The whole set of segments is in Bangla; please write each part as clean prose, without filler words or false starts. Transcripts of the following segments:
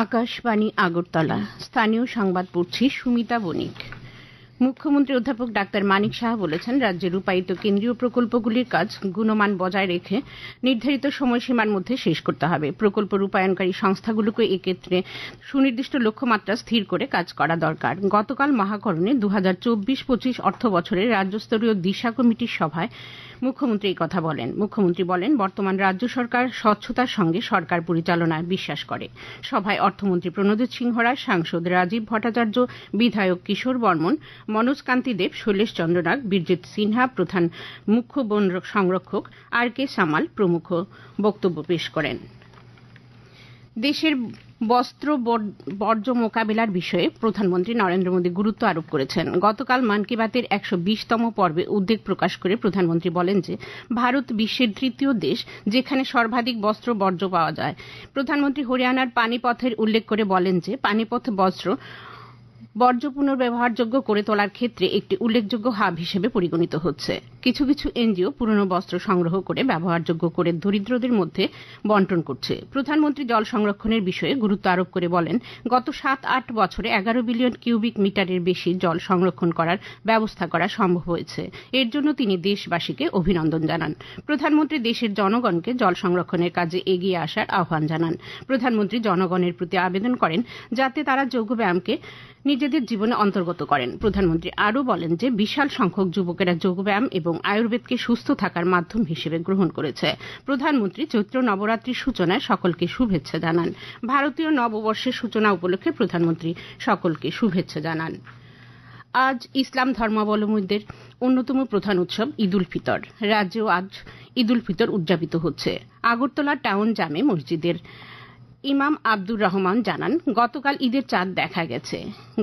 আকাশবাণী আগরতলা। স্থানীয় সংবাদ পড়ছি সুমিতা বণিক। মুখ্যমন্ত্রী অধ্যাপক ডাক্তার মানিক সাহা বলেছেন, রাজ্যে রূপায়িত কেন্দ্রীয় প্রকল্পগুলির কাজ গুণমান বজায় রেখে নির্ধারিত সময়সীমার মধ্যে শেষ করতে হবে। প্রকল্প রূপায়ণকারী সংস্থাগুলোকে এক্ষেত্রে সুনির্দিষ্ট লক্ষ্যমাত্রা স্থির করে কাজ করা দরকার। গতকাল মহাকরণে 2024-25 অর্থ বছরের রাজ্যস্তরীয় দিশা কমিটির সভায় মুখ্যমন্ত্রী এই কথা বলেন। মুখ্যমন্ত্রী বলেন, বর্তমান রাজ্য সরকার স্বচ্ছতার সঙ্গে সরকার পরিচালনায় বিশ্বাস করে। সভায় অর্থমন্ত্রী প্রণজিৎ সিংহ রায়, সাংসদ রাজীব ভট্টাচার্য, বিধায়ক কিশোর বর্মন, মনোজ কান্তি দেব, শৈলেশ চন্দ্র নাগ, বীরজিৎ সিনহা, প্রধান মুখ্য বন সংরক্ষক আর.কে. সামাল প্রমুখ বক্তব্য পেশ করেন। দেশের বস্ত্র বর্জ্য মোকাবিলার বিষয়ে প্রধানমন্ত্রী নরেন্দ্র মোদী গুরুত্ব আরোপ করেছেন। গতকাল মন কি বাতের 120তম পর্বে উদ্বেগ প্রকাশ করে প্রধানমন্ত্রী বলেন যে ভারত বিশ্বের তৃতীয় দেশ যেখানে সর্বাধিক বস্ত্র বর্জ্য পাওয়া যায়। প্রধানমন্ত্রী হরিয়ানার পানিপথের উল্লেখ করে বলেন যে পানিপথ বর্জ্য পুনর্ব্যবহারযোগ্য করে তোলার ক্ষেত্রে একটি উল্লেখযোগ্য হাব হিসেবে পরিগণিত হচ্ছে। কিছু কিছু এনজিও পুরনো বস্ত্র সংগ্রহ করে ব্যবহারযোগ্য করে দরিদ্রদের মধ্যে বন্টন করছে। প্রধানমন্ত্রী জল সংরক্ষণের বিষয়ে গুরুত্ব আরোপ করে বলেন, গত 7-8 বছরে 11 বিলিয়ন কিউবিক মিটারের বেশি জল সংরক্ষণ করার ব্যবস্থা করা সম্ভব হয়েছে। এর জন্য তিনি দেশবাসীকে অভিনন্দন জানান। প্রধানমন্ত্রী দেশের জনগণকে জল সংরক্ষণের কাজে এগিয়ে আসার আহ্বান জানান। প্রধানমন্ত্রী জনগণের প্রতি আবেদন করেন যাতে তারা যোগব্যায়ামকে নিজেদের জীবনে অন্তর্গত করেন। প্রধানমন্ত্রী আরও বলেন যে বিশাল সংখ্যক যুবকেরা যোগব্যায়াম এবং আয়ুর্বেদকে সুস্থ থাকার মাধ্যম হিসেবে গ্রহণ করেছে। প্রধানমন্ত্রী চৈত্র নবরাত্রির সূচনায় সকলকে শুভেচ্ছা জানান। ভারতীয় নববর্ষের সূচনা উপলক্ষে প্রধানমন্ত্রী সকলকে শুভেচ্ছা জানান। আজ ইসলাম ধর্মাবলম্বীদের অন্যতম প্রধান উৎসব ঈদ উল ফিতর। রাজ্যেও আজ ঈদ উল ফিতর উদযাপিত হচ্ছে। আগরতলা টাউন জামে মসজিদের ইমাম আব্দুর রহমান জানান, গতকাল ঈদের চাঁদ দেখা গেছে।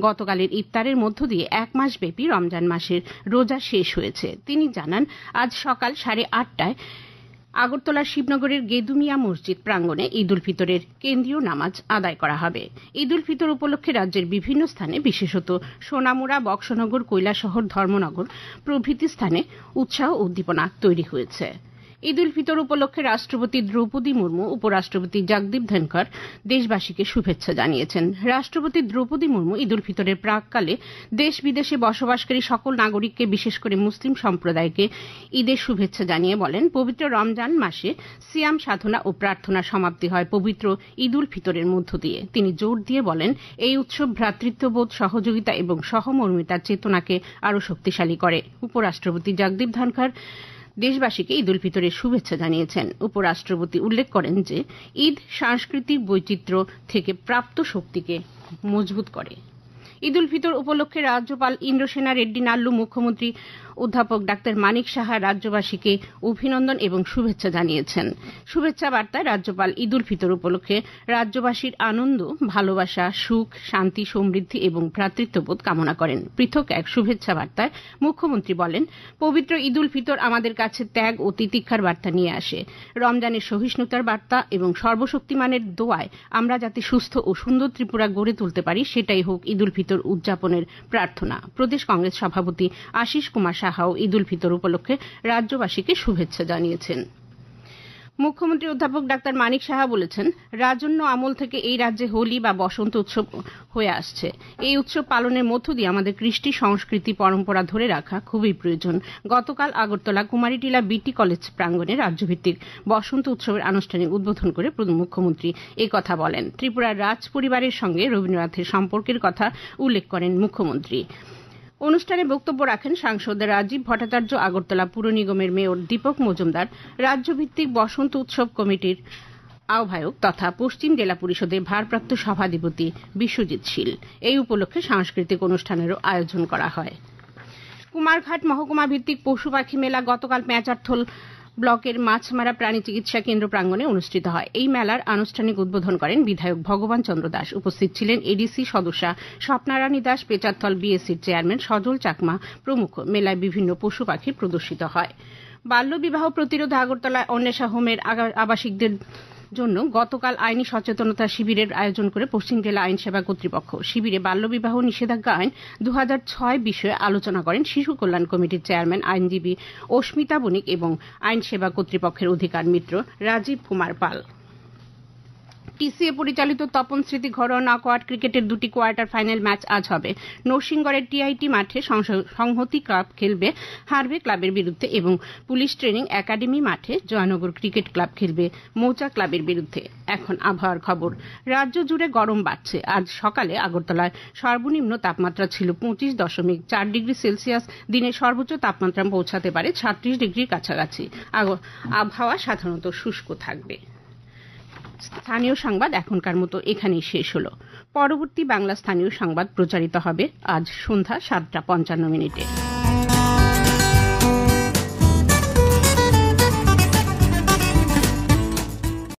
গতকালের ইফতারের মধ্য দিয়ে 1 মাস ব্যাপী রমজান মাসের রোজা শেষ হয়েছে। তিনি জানান, আজ সকাল 8:30টায় আগরতলার শিবনগরের গেদুমিয়া মসজিদ প্রাঙ্গণে ঈদ উল ফিতরের কেন্দ্রীয় নামাজ আদায় করা হবে। ঈদ উল ফিতর উপলক্ষে রাজ্যের বিভিন্ন স্থানে, বিশেষত সোনামুড়া, বক্সনগর, কৈলাসহর, ধর্মনগর প্রভৃতি স্থানে উৎসাহ ও উদ্দীপনা তৈরি হয়েছে। ঈদ উল ফিতর উপলক্ষে রাষ্ট্রপতি দ্রৌপদী মুর্মু, উপরাষ্ট্রপতি জগদীপ ধনখড় দেশবাসীকে শুভেচ্ছা জানিয়েছেন। রাষ্ট্রপতি দ্রৌপদী মুর্মু ঈদ উল ফিতরের প্রাক্কালে দেশ বিদেশে বসবাসকারী সকল নাগরিককে, বিশেষ করে মুসলিম সম্প্রদায়কে ঈদের শুভেচ্ছা জানিয়ে বলেন, পবিত্র রমজান মাসে সিয়াম সাধনা ও প্রার্থনার সমাপ্তি হয় পবিত্র ঈদ উল ফিতরের মধ্য দিয়ে। তিনি জোর দিয়ে বলেন, এই উৎসব ভ্রাতৃত্ববোধ, সহযোগিতা এবং সহমর্মিতার চেতনাকে আরও শক্তিশালী করে। উপরাষ্ট্রপতি জগদীপ ধনখড় দেশবাসীকে ঈদ উল ফিতরের শুভেচ্ছা জানিয়েছেন। উপরাষ্ট্রপতি উল্লেখ করেন যে ঈদ সাংস্কৃতিক বৈচিত্র্য থেকে প্রাপ্ত শক্তিকে মজবুত করে। ঈদ উল ফিতর উপলক্ষে রাজ্যপাল ইন্দ্রসেনা রেড্ডি নাল্লু, মুখ্যমন্ত্রী অধ্যাপক ডাক্তার মানিক সাহা রাজ্যবাসীকে অভিনন্দন এবং শুভেচ্ছা জানিয়েছেন। শুভেচ্ছা বার্তায় রাজ্যপাল ঈদ উল ফিতর উপলক্ষে রাজ্যবাসীর আনন্দ, ভালোবাসা, সুখ, শান্তি, সমৃদ্ধি এবং ভ্রাতৃত্ববোধ কামনা করেন। পৃথক এক শুভেচ্ছা বার্তায় মুখ্যমন্ত্রী বলেন, পবিত্র ঈদ উল ফিতর আমাদের কাছে ত্যাগ ও তিতিক্ষার বার্তা নিয়ে আসে। রমজানের সহিষ্ণুতার বার্তা এবং সর্বশক্তিমানের দোয়ায় আমরা যাতে সুস্থ ও সুন্দর ত্রিপুরা গড়ে তুলতে পারি, সেটাই হোক ঈদ উল ফিতর উদযাপনের প্রার্থনা। প্রদেশ কংগ্রেস সভাপতি আশিস কুমার সাহাও ঈদ উল ফিতর উপলক্ষে রাজ্যবাসীকে শুভেচ্ছা জানিয়েছেন। মুখ্যমন্ত্রী অধ্যাপক ডাক্তার মানিক সাহা বলেছেন, রাজন্য আমল থেকে এই রাজ্যে হোলি বা বসন্ত উৎসব হয়ে আসছে। এই উৎসব পালনের মধ্য দিয়ে আমাদের কৃষ্টি, সংস্কৃতি, পরম্পরা ধরে রাখা খুবই প্রয়োজন। গতকাল আগরতলা কুমারীটিলা বিটি কলেজ প্রাঙ্গণে রাজ্যভিত্তিক বসন্ত উৎসবের আনুষ্ঠানিক উদ্বোধন করে মুখ্যমন্ত্রী এই কথা বলেন। ত্রিপুরার রাজ পরিবারের সঙ্গে রবীন্দ্রনাথের সম্পর্কের কথা উল্লেখ করেন মুখ্যমন্ত্রী। অনুষ্ঠানে বক্তব্য রাখেন সাংসদ রাজীব ভট্টাচার্য, আগরতলা পুর নিগমের মেয়র দীপক মজুমদার, রাজ্যভিত্তিক বসন্ত উৎসব কমিটির আহ্বায়ক তথা পশ্চিম জেলা পরিষদের ভারপ্রাপ্ত সভাধিপতি বিশ্বজিৎ শীল। এই উপলক্ষে সাংস্কৃতিক অনুষ্ঠানেরও আয়োজন করা হয়। কুমারঘাট মহকুমা ভিত্তিক পশু পাখি মেলা গতকাল পেঁচারথল ব্লকের মাছমারা প্রাণী চিকিৎসা কেন্দ্র প্রাঙ্গণে অনুষ্ঠিত হয়। এই মেলার আনুষ্ঠানিক উদ্বোধন করেন বিধায়ক ভগবান চন্দ্র দাস। উপস্থিত ছিলেন এডিসি সদস্যা স্বপ্নারানী দাস, পেচারথল বিএসসির চেয়ারম্যান সজল চাকমা প্রমুখ। মেলায় বিভিন্ন পশু পাখি প্রদর্শিত হয়। বাল্যবিবাহ প্রতিরোধে আগরতলায় অন্বেষা হোমের আবাসিকদের জন্য গতকাল আইনি সচেতনতা শিবিরের আয়োজন করে পশ্চিম জেলা আইন সেবা কর্তৃপক্ষ। শিবিরে বাল্যবিবাহ নিষেধাজ্ঞা আইন 2006 বিষয়ে আলোচনা করেন শিশু কল্যাণ কমিটির চেয়ারম্যান আইনজীবী অস্মিতা বণিক এবং আইন সেবা কর্তৃপক্ষের অধিকার মিত্র রাজীব কুমার পাল। টিসিএ পরিচালিত তপন স্মৃতি ঘরোয়া নকআউট ক্রিকেটের দুটি কোয়ার্টার ফাইনাল ম্যাচ আজ হবে। নরসিংগড়ের টিআইটি মাঠে সংহতি ক্লাব খেলবে হারবে ক্লাবের বিরুদ্ধে এবং পুলিশ ট্রেনিং একাডেমি মাঠে জয়নগর ক্রিকেট ক্লাব খেলবে মৌচা ক্লাবের বিরুদ্ধে। এখন আবহাওয়ার খবর। রাজ্য জুড়ে গরম বাড়ছে। আজ সকালে আগরতলায় সর্বনিম্ন তাপমাত্রা ছিল 25.4 ডিগ্রি সেলসিয়াস। দিনের সর্বোচ্চ তাপমাত্রা পৌঁছাতে পারে 36 ডিগ্রির কাছাকাছি। আবহাওয়া সাধারণত শুষ্ক থাকবে। স্থানীয় সংবাদ এখনকার মতো এখানেই শেষ হলো। পরবর্তী বাংলা স্থানীয় সংবাদ প্রচারিত হবে আজ সন্ধ্যা 7:55।